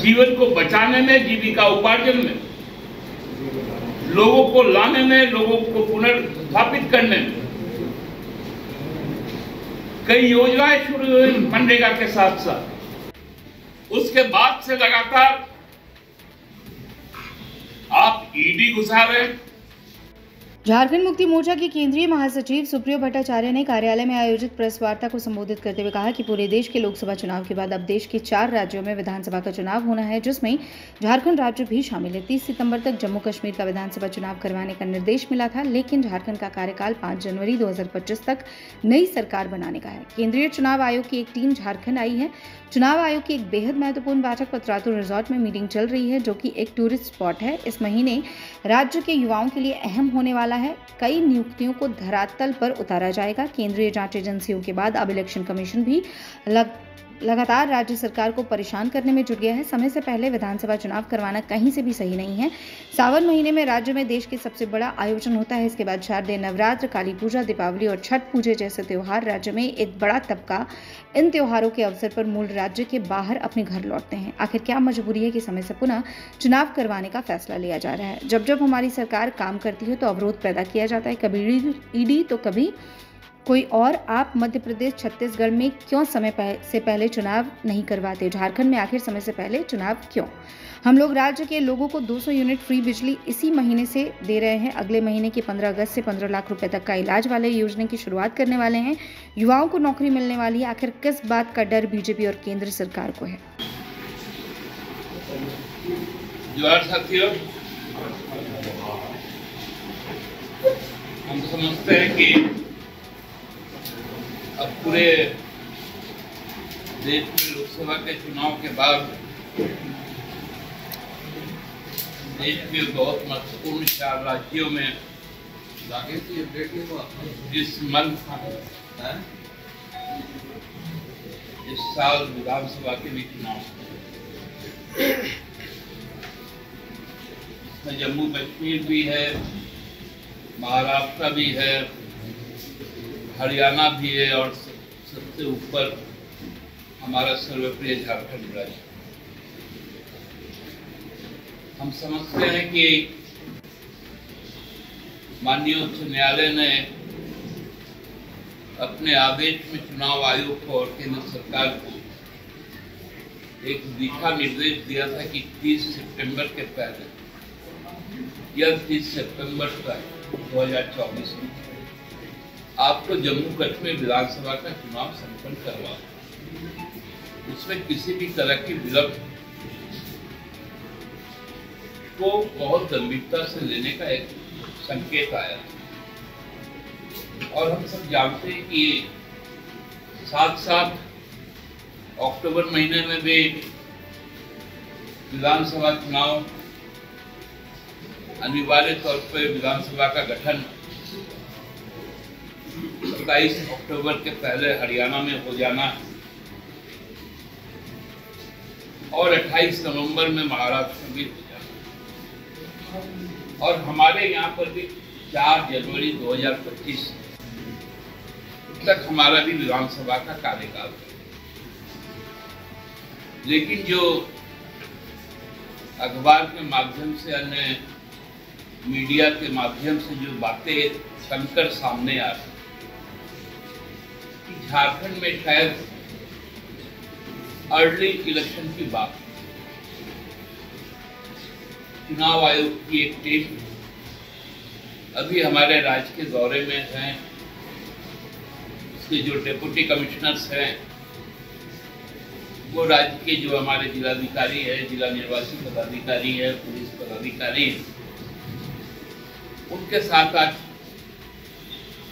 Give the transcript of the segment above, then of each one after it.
जीवन को बचाने में, जीविका उपार्जन में, लोगों को लाने में, लोगों को पुनर्स्थापित करने में कई योजनाएं शुरू हुई मनरेगा के साथ साथ। उसके बाद से लगातार आप ईडी घुसा रहे हैं। झारखंड मुक्ति मोर्चा के केंद्रीय महासचिव सुप्रियो भट्टाचार्य ने कार्यालय में आयोजित प्रेस वार्ता को संबोधित करते हुए कहा कि पूरे देश के लोकसभा चुनाव के बाद अब देश के 4 राज्यों में विधानसभा का चुनाव होना है, जिसमें झारखंड राज्य भी शामिल है। 30 सितंबर तक जम्मू कश्मीर का विधानसभा चुनाव करवाने का निर्देश मिला था, लेकिन झारखंड का कार्यकाल 5 जनवरी 2025 तक नई सरकार बनाने का है। केंद्रीय चुनाव आयोग की एक टीम झारखंड आई है। चुनाव आयोग की एक बेहद महत्वपूर्ण बैठक पतरातू रिजॉर्ट में मीटिंग चल रही है, जो कि एक टूरिस्ट स्पॉट है। इस महीने राज्य के युवाओं के लिए अहम होने वाला है। कई नियुक्तियों को धरातल पर उतारा जाएगा। केंद्रीय जांच एजेंसियों के बाद अब इलेक्शन कमीशन भी लगातार राज्य सरकार को परेशान करने में जुट गया है। समय से पहले विधानसभा चुनाव करवाना कहीं से भी सही नहीं है। सावन महीने में राज्य में देश के सबसे बड़ा आयोजन होता है। इसके बाद शारदीय नवरात्र, काली पूजा, दीपावली और छठ पूजा जैसे त्योहार। राज्य में एक बड़ा तबका इन त्योहारों के अवसर पर मूल राज्य के बाहर अपने घर लौटते हैं। आखिर क्या मजबूरी है कि समय से पुनः चुनाव करवाने का फैसला लिया जा रहा है? जब जब हमारी सरकार काम करती है तो अवरोध पैदा किया जाता है, कभी ईडी तो कभी कोई और। आप मध्य प्रदेश, छत्तीसगढ़ में क्यों समय से पहले चुनाव नहीं करवाते? झारखंड में आखिर समय से पहले चुनाव क्यों? हम लोग राज्य के लोगों को 200 यूनिट फ्री बिजली इसी महीने से दे रहे हैं। अगले महीने की 15 अगस्त से 15 लाख रुपए तक का इलाज वाले योजना की शुरुआत करने वाले हैं। युवाओं को नौकरी मिलने वाली है। आखिर किस बात का डर बीजेपी और केंद्र सरकार को है? साथियों, हम समझते हैं कि अब पूरे देश में लोकसभा के चुनाव के बाद देश के बहुत महत्वपूर्ण 4 राज्यों में इस साल विधानसभा के भी चुनाव, इसमें जम्मू कश्मीर भी है, महाराष्ट्र भी है, हरियाणा भी है और सबसे ऊपर हमारा सर्वप्रिय झारखंड राज्य। हम समझते हैं कि माननीय उच्च न्यायालय ने अपने आदेश में चुनाव आयोग को और केंद्र सरकार को एक दिशा निर्देश दिया था कि 30 सितंबर के पहले या 30 सितंबर तक 2024 में आपको जम्मू कश्मीर विधानसभा का चुनाव संपन्न करवा, उसमें किसी भी तरह की विलंब को बहुत गंभीरता से लेने का एक संकेत आया। और हम सब जानते हैं कि साथ साथ अक्टूबर महीने में भी विधानसभा चुनाव अनिवार्य तौर पर विधानसभा का गठन 27 अक्टूबर के पहले हरियाणा में हो जाना और 28 नवंबर में महाराष्ट्र में हो जाना, और हमारे यहाँ पर भी 4 जनवरी 2025 तक हमारा भी विधानसभा का कार्यकाल है। लेकिन जो अखबार के माध्यम से, अन्य मीडिया के माध्यम से जो बातें सुनकर सामने आ रही कि झारखंड में शायद अर्ली इलेक्शन की बात, चुनाव आयोग की एक टीम अभी हमारे राज्य के दौरे में हैं। उसके जो डिप्टी कमिश्नर्स हैं वो राज्य के जो हमारे जिलाधिकारी है, जिला निर्वाचन पदाधिकारी है, पुलिस पदाधिकारी है, उनके साथ आज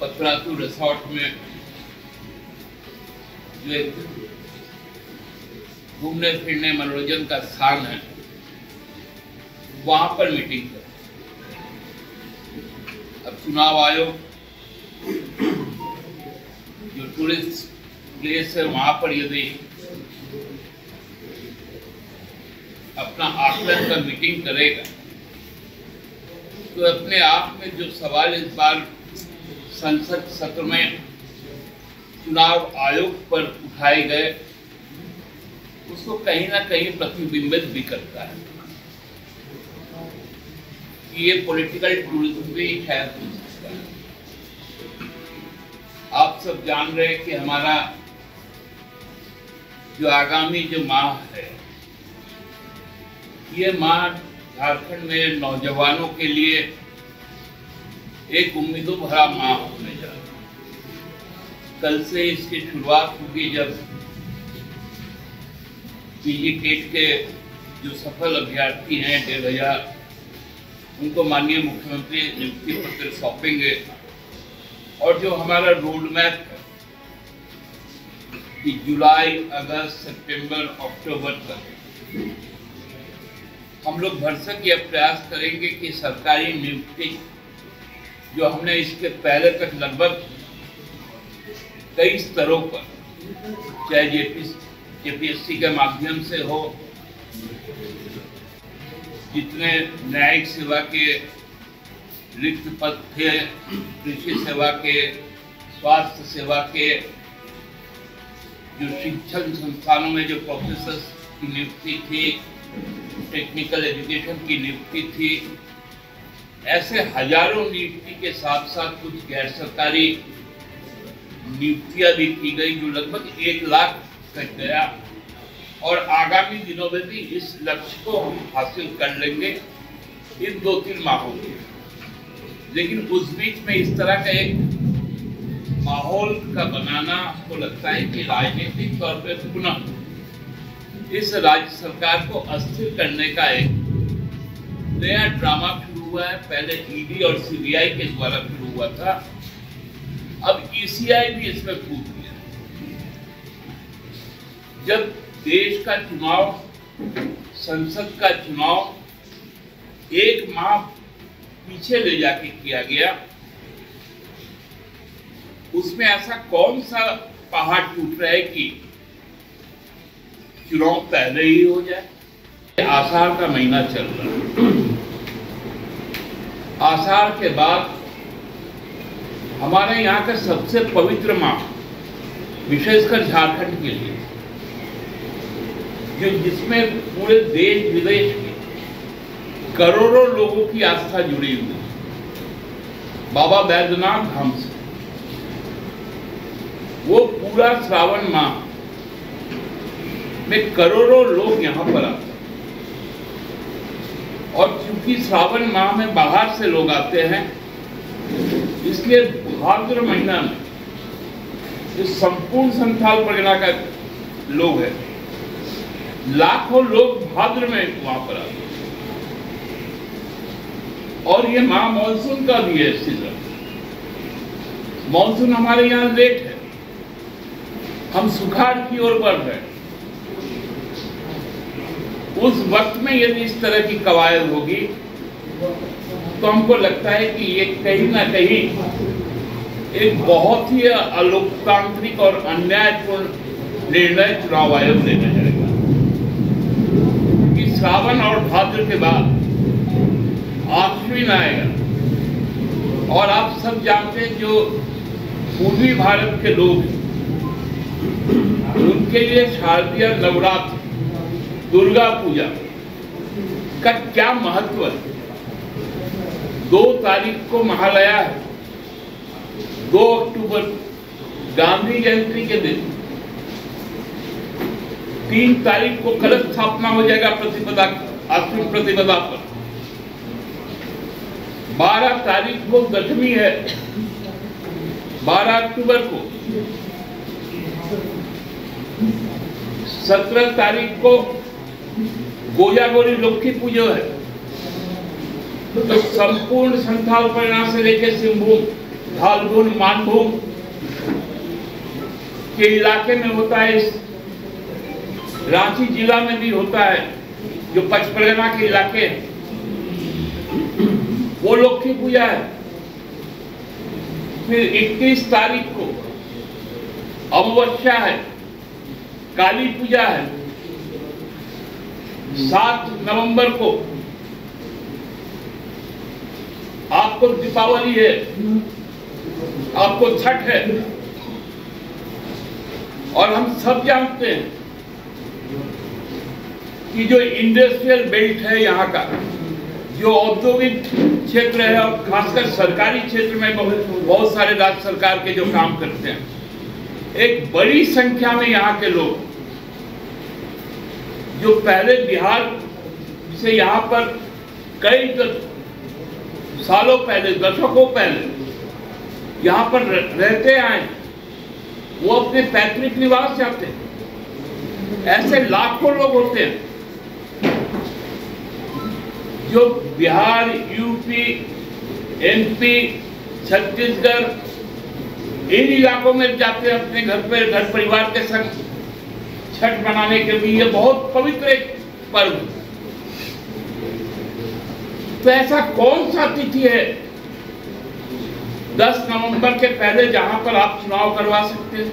पतरातू रिसोर्ट में जो एक घूमने फिरने मनोरंजन का स्थान है वहां पर मीटिंग कर। अब चुनाव आयोग जो टूरिस्ट प्लेस है वहां पर यदि अपना आकलन का मीटिंग करेगा तो अपने आप में जो सवाल इस बार संसद सत्र में चुनाव आयोग पर उठाए गए उसको कहीं ना कहीं प्रतिबिंबित भी करता है कि ये पॉलिटिकल टूरिज्म भी शायद हो सकता है। आप सब जान रहे हैं कि हमारा जो आगामी जो माह है, ये माह झारखंड में नौजवानों के लिए एक उम्मीदों भरा माह होने जा रहा है। कल से इसकी शुरुआत होगी जब पीजी टेट के जो सफल अभ्यर्थी हैं 1,500, उनको माननीय मुख्यमंत्री नियुक्ति पत्र सौंपेंगे। और जो हमारा रोड मैप है कि जुलाई, अगस्त, सितंबर, अक्टूबर तक हम लोग भरसक यह प्रयास करेंगे कि सरकारी नियुक्ति जो हमने इसके पहले तक लगभग कई स्तरों पर, चाहे जेपीएससी के माध्यम से हो, जितने न्यायिक सेवा के रिक्त पद थे, कृषि सेवा के, स्वास्थ्य सेवा के, जो शिक्षण संस्थानों में जो प्रोफेसर की नियुक्ति थी, टेक्निकल एजुकेशन की नियुक्ति थी, ऐसे हजारों नियुक्ति के साथ साथ कुछ गैर सरकारी नियुक्तियां भी की गई जो लगभग 1 लाख तक गया। और आगामी दिनों में भी इस लक्ष्य को हम हासिल कर लेंगे इन 2-3 माहों में। लेकिन उस बीच में इस तरह का एक माहौल का बनाना, आपको लगता है कि राजनीतिक तौर पर पुनः इस राज्य सरकार को अस्थिर करने का एक नया ड्रामा शुरू हुआ है। पहले ईडी और सीबीआई के द्वारा शुरू हुआ था, अब ईसीआई भी इसमें कूद गया। जब देश का चुनाव, संसद का चुनाव 1 माह पीछे ले जाके किया गया, उसमें ऐसा कौन सा पहाड़ टूट रहा है कि चुनाव पहले ही हो जाए। आषाढ़ का महीना चल रहा है, आषाढ़ के बाद हमारे यहाँ का सबसे पवित्र माह, विशेषकर झारखंड के लिए, जो जिसमें पूरे देश विदेश के करोड़ों लोगों की आस्था जुड़ी हुई है, बाबा बैद्यनाथ धाम से, वो पूरा श्रावण माह में करोड़ों लोग यहाँ पर आते हैं। और क्योंकि श्रावण माह में बाहर से लोग आते हैं, इसलिए भाद्र महीना में जो संपूर्ण संथाल परगना का लोग है, लाखों लोग भाद्र में वहां पर आते हैं। और ये माह मानसून का भी है सीजन। मानसून हमारे यहाँ लेट है, हम सुखाड़ की ओर बढ़ रहे हैं। उस वक्त में यदि इस तरह की कवायद होगी तो हमको लगता है कि ये कहीं ना कहीं एक बहुत ही अलोकतांत्रिक और अन्यायपूर्ण निर्णय चुनाव आयोग लेने जाएगा। कि श्रावण और भाद्र के बाद आश्विन आएगा, और आप सब जानते हैं जो पूर्वी भारत के लोग हैं, उनके लिए शारदीय नवरात्र, दुर्गा पूजा का क्या महत्व है। 2 तारीख को महालया है, 2 अक्टूबर गांधी जयंती के दिन, 3 तारीख को कलश स्थापना हो जाएगा प्रतिपदा, आश्विन प्रतिपदा पर। 12 तारीख को दशमी है, 12 अक्टूबर को। 17 तारीख को गोया गोरी लक्ष्मी पूजा है। तो संपूर्ण संथाल परगना से लेकर सिंहभूम, धालभूम, मानभूम के इलाके में होता है, इस रांची जिला में भी होता है, जो पचपरगना के इलाके हैं, वो लक्ष्मी पूजा है। फिर 21 तारीख को अमावस्या है, काली पूजा है। 7 नवंबर को आपको दीपावली है, आपको छठ है। और हम सब जानते हैं कि जो इंडस्ट्रियल बेल्ट है यहाँ का, जो औद्योगिक क्षेत्र है और खासकर सरकारी क्षेत्र में बहुत सारे राज्य सरकार के जो काम करते हैं, एक बड़ी संख्या में यहाँ के लोग जो पहले बिहार से यहाँ पर कई सालों पहले, दशकों पहले यहाँ पर रहते आए, वो अपने पैतृक निवास जाते हैं। ऐसे लाखों लोग होते हैं जो बिहार, यूपी, एमपी, छत्तीसगढ़ इन इलाकों में जाते हैं अपने घर परिवार के संग छठ मनाने के लिए। ये बहुत पवित्र एक पर्व। तो ऐसा कौन सा तिथि है 10 नवंबर के पहले जहां पर आप चुनाव करवा सकते हैं?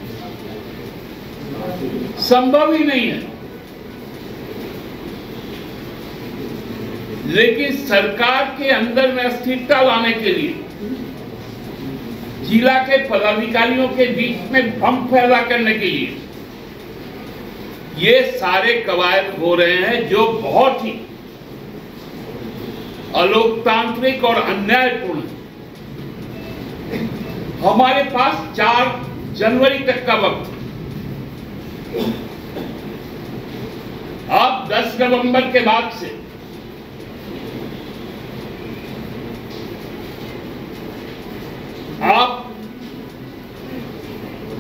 संभव ही नहीं है। लेकिन सरकार के अंदर में अस्थिरता लाने के लिए, जिला के पदाधिकारियों के बीच में भ्रम पैदा करने के लिए ये सारे कवायद हो रहे हैं, जो बहुत ही अलोकतांत्रिक और अन्यायपूर्ण है। हमारे पास 4 जनवरी तक का वक्त, आप 10 नवंबर के बाद से आप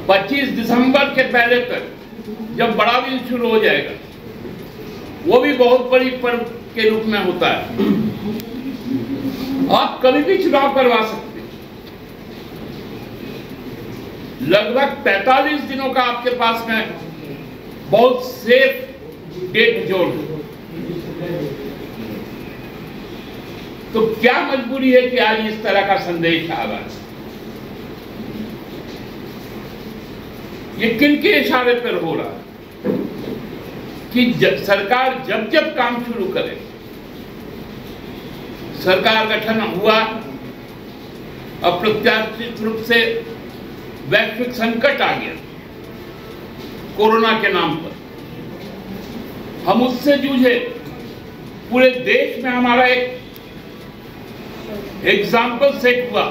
25 दिसंबर के पहले तक, जब बड़ा दिन शुरू हो जाएगा, वो भी बहुत बड़ी पर्व के रूप में होता है, आप कभी भी चुनाव करवा सकते हैं। लगभग 45 दिनों का आपके पास में बहुत सेफ डेट जोन है। तो क्या मजबूरी है कि आज इस तरह का संदेश आ रहा है? ये किनके इशारे पर हो रहा है कि सरकार जब काम शुरू करे, सरकार गठन हुआ, अप्रत्याशित रूप से वैश्विक संकट आ गया कोरोना के नाम पर, हम उससे जूझे। पूरे देश में हमारा एक एग्जाम्पल सेट हुआ,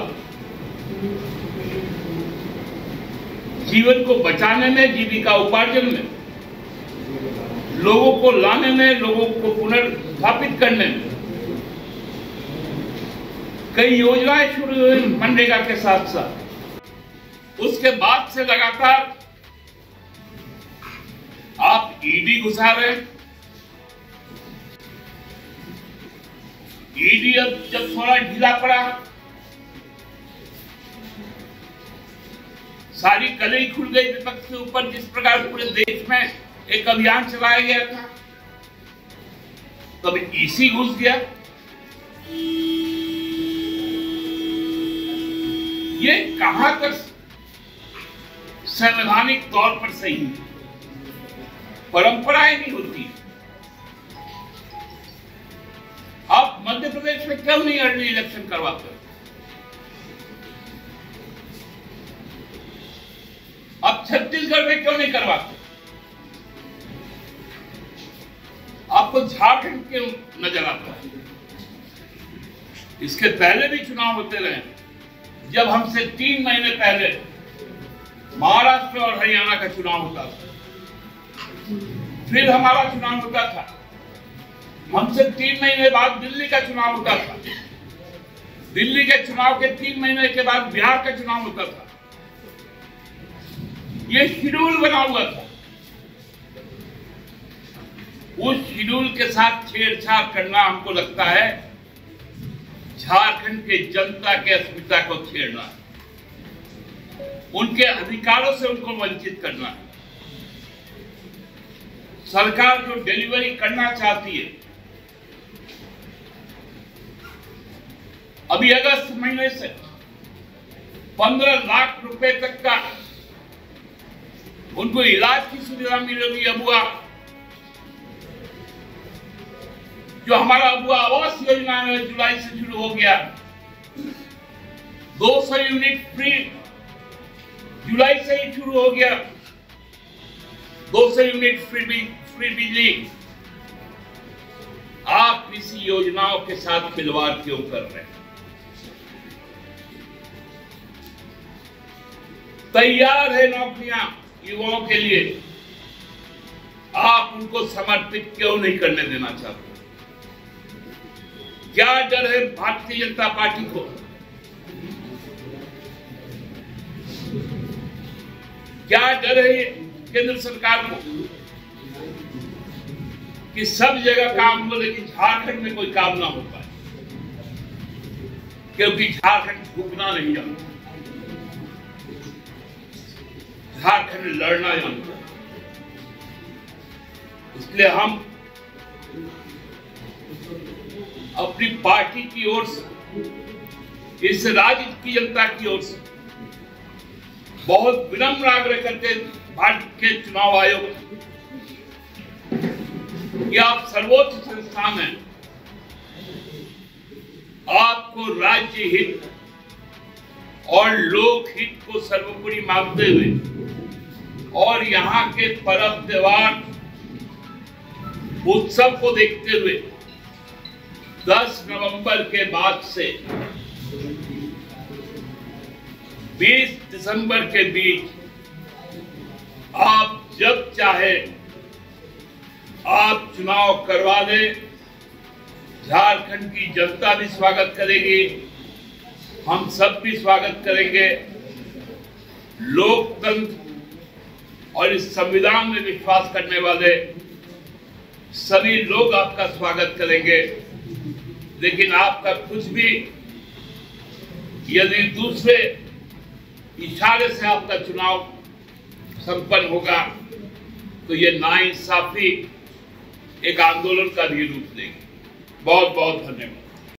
जीवन को बचाने में, जीविका उपार्जन में, लोगों को लाने में, लोगों को पुनर्स्थापित करने में। कई योजनाएं शुरू हुई मनरेगा के साथ साथ। उसके बाद से लगातार आप ईडी घुसा रहे हैं। ईडी अब जब थोड़ा ढीला पड़ा, सारी कलई खुल गई विपक्ष के ऊपर। जिस प्रकार पूरे देश में एक अभियान चलाया गया था, तब ईसी घुस गया। ये कहां तक संवैधानिक तौर पर सही है? परंपराएं नहीं होती। आप मध्य प्रदेश में क्यों नहीं अर्ली इलेक्शन करवाते? आप छत्तीसगढ़ में क्यों नहीं करवाते? आपको झारखंड क्यों नजर आता है? इसके पहले भी चुनाव होते रहे, जब हमसे 3 महीने पहले महाराष्ट्र और हरियाणा का चुनाव होता था, फिर हमारा चुनाव होता था, हमसे 3 महीने बाद दिल्ली का चुनाव होता था, दिल्ली के चुनाव के 3 महीने के बाद बिहार का चुनाव होता था। ये शेड्यूल बना हुआ था। उस शेड्यूल के साथ छेड़छाड़ करना, हमको लगता है झारखंड के जनता के अस्मिता को छेड़ना है, उनके अधिकारों से उनको वंचित करना है। सरकार जो डिलीवरी करना चाहती है, अभी अगस्त महीने से 15 लाख रुपए तक का उनको इलाज की सुविधा मिलेगी। अबुआ, जो हमारा अबुआ आवास योजना है, जुलाई से शुरू हो गया। 200 यूनिट फ्री जुलाई से ही शुरू हो गया। 200 यूनिट फ्री बिजली आप इस योजनाओं के साथ खिलवाड़ क्यों कर रहे हैं? तैयार है नौकरियां युवाओं के लिए, आप उनको समर्पित क्यों नहीं करने देना चाहते? क्या डर है भारतीय जनता पार्टी को? क्या डर है केंद्र सरकार को कि सब जगह काम हो लेकिन झारखंड में कोई काम ना हो पाए? क्योंकि झारखंड झुकना नहीं जानता, झारखंड लड़ना जानता। इसलिए हम अपनी पार्टी की ओर से, इस राज्य की जनता की ओर से बहुत विनम्र आग्रह करते हैं भारत के चुनाव आयोग कि आप सर्वोच्च संस्थान हैं, आपको राज्य हित और लोक हित को सर्वोपरि मानते हुए और यहाँ के पर्व त्योहार उत्सव को देखते हुए 10 नवंबर के बाद से 20 दिसंबर के बीच आप जब चाहे आप चुनाव करवा दें। झारखंड की जनता भी स्वागत करेगी, हम सब भी स्वागत करेंगे। लोकतंत्र और इस संविधान में विश्वास करने वाले सभी लोग आपका स्वागत करेंगे। लेकिन आपका कुछ भी यदि दूसरे इशारे से आपका चुनाव संपन्न होगा तो ये नाइंसाफी एक आंदोलन का भी रूप लेगी। बहुत बहुत धन्यवाद।